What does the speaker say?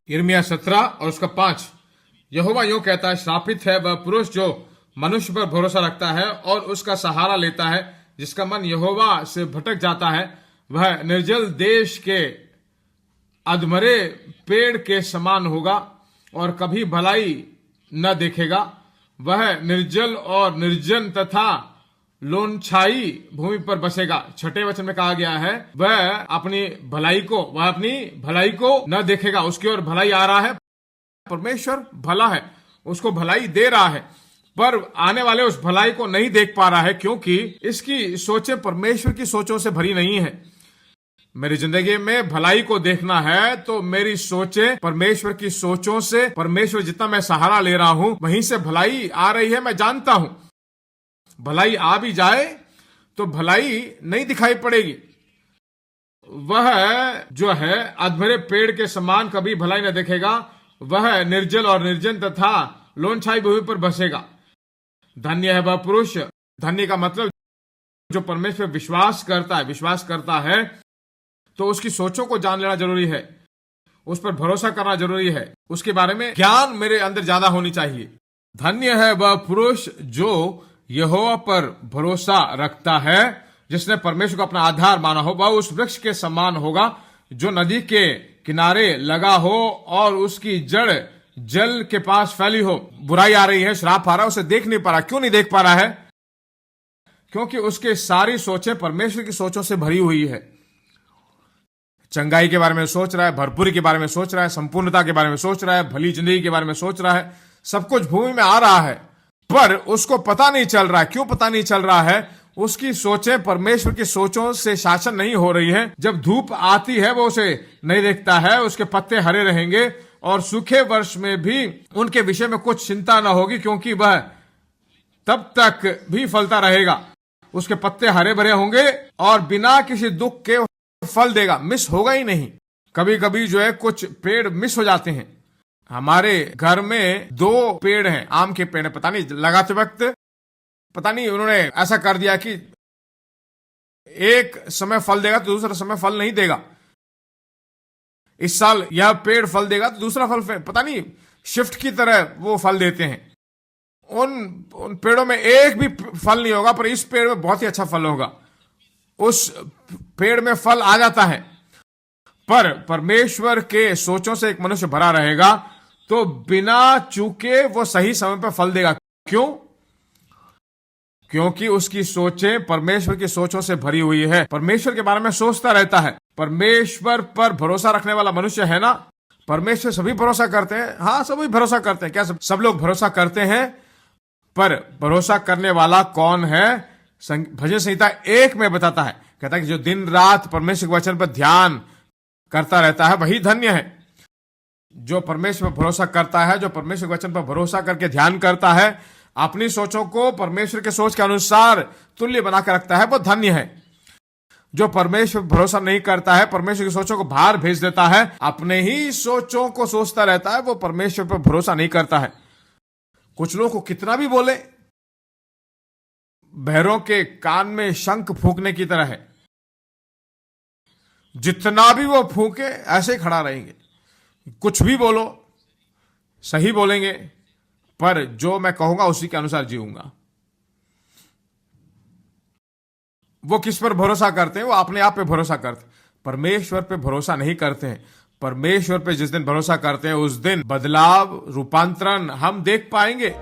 यिर्मयाह 17 और उसका 5। यहोवा यूं कहता है, श्रापित है वह पुरुष जो मनुष्य पर भरोसा रखता है और उसका सहारा लेता है, जिसका मन यहोवा से भटक जाता है। वह निर्जल देश के अधमरे पेड़ के समान होगा और कभी भलाई न देखेगा। वह निर्जल और निर्जन तथा लोनछाई भूमि पर बसेगा। 6 वचन में कहा गया है, वह अपनी भलाई को न देखेगा। उसकी ओर भलाई आ रहा है, परमेश्वर भला है, उसको भलाई दे रहा है, पर आने वाले उस भलाई को नहीं देख पा रहा है, क्योंकि इसकी सोचें परमेश्वर की सोचों से भरी नहीं है। मेरी जिंदगी में भलाई को देखना है तो मेरी सोचें परमेश्वर की सोचों से, परमेश्वर जितना मैं सहारा ले रहा हूं वहीं से भलाई आ रही है। मैं जानता हूं भलाई आ भी जाए तो भलाई नहीं दिखाई पड़ेगी। वह जो है अधमरे पेड़ के समान कभी भलाई न देखेगा। वह निर्जल और निर्जन तथा लोनछाई भूमि पर बसेगा। धन्य है वह पुरुष। धन्य का मतलब जो परमेश्वर विश्वास करता है तो उसकी सोचों को जान लेना जरूरी है, उस पर भरोसा करना जरूरी है, उसके बारे में ज्ञान मेरे अंदर ज्यादा होनी चाहिए। धन्य है वह पुरुष जो यहोवा पर भरोसा रखता है, जिसने परमेश्वर को अपना आधार माना हो। वह उस वृक्ष के समान होगा जो नदी के किनारे लगा हो और उसकी जड़ जल के पास फैली हो। बुराई आ रही है, श्राप आ रहा है, उसे देख नहीं पा रहा। क्यों नहीं देख पा रहा है? क्योंकि उसके सारी सोचें परमेश्वर की सोचों से भरी हुई है। चंगाई के बारे में सोच रहा है, भरपूरी के बारे में सोच रहा है, संपूर्णता के बारे में सोच रहा है, भली जिंदगी के बारे में सोच रहा है। सब कुछ भूमि में आ रहा है, पर उसको पता नहीं चल रहा है। क्यों पता नहीं चल रहा है? उसकी सोचें परमेश्वर की सोचों से शासन नहीं हो रही है। जब धूप आती है वो उसे नहीं देखता है, उसके पत्ते हरे रहेंगे और सूखे वर्ष में भी उनके विषय में कुछ चिंता न होगी, क्योंकि वह तब तक भी फलता रहेगा। उसके पत्ते हरे भरे होंगे और बिना किसी दुख के फल देगा, मिस होगा ही नहीं। कभी कभी जो है कुछ पेड़ मिस हो जाते हैं। हमारे घर में 2 पेड़ हैं, आम के पेड़ हैं। पता नहीं लगाते वक्त पता नहीं उन्होंने ऐसा कर दिया कि एक समय फल देगा तो दूसरा समय फल नहीं देगा। इस साल यह पेड़ फल देगा तो दूसरा फल, पता नहीं शिफ्ट की तरह वो फल देते हैं। उन पेड़ों में एक भी फल नहीं होगा, पर इस पेड़ में बहुत ही अच्छा फल होगा। उस पेड़ में फल आ जाता है। पर परमेश्वर के सोचों से एक मनुष्य भरा रहेगा तो बिना चूके वो सही समय पर फल देगा। क्यों? क्योंकि उसकी सोचें परमेश्वर की सोचों से भरी हुई है। परमेश्वर के बारे में सोचता रहता है। परमेश्वर पर भरोसा रखने वाला मनुष्य है ना। परमेश्वर सभी भरोसा करते हैं, हाँ सभी भरोसा करते हैं। क्या सब लोग भरोसा करते हैं? पर भरोसा करने वाला कौन है? भजन संहिता 1 में बताता है, कहता है कि जो दिन रात परमेश्वर के वचन पर ध्यान करता रहता है वही धन्य है। जो परमेश्वर पर भरोसा करता है, जो परमेश्वर के वचन पर भरोसा करके ध्यान करता है, अपनी सोचों को परमेश्वर के सोच के अनुसार तुल्य बनाकर रखता है, वो धन्य है। जो परमेश्वर पर भरोसा नहीं करता है, परमेश्वर की सोचों को बाहर भेज देता है, अपने ही सोचों को सोचता रहता है, वो परमेश्वर पर भरोसा नहीं करता है। कुछ लोगों को कितना भी बोले, बहरों के कान में शंख फूंकने की तरह है। जितना भी वो फूंके ऐसे ही खड़ा रहेंगे। कुछ भी बोलो, सही बोलेंगे, पर जो मैं कहूंगा उसी के अनुसार जीऊंगा। वो किस पर भरोसा करते हैं? वो अपने आप पे भरोसा करते हैं, परमेश्वर पे भरोसा नहीं करते हैं। परमेश्वर पे जिस दिन भरोसा करते हैं उस दिन बदलाव, रूपांतरण हम देख पाएंगे।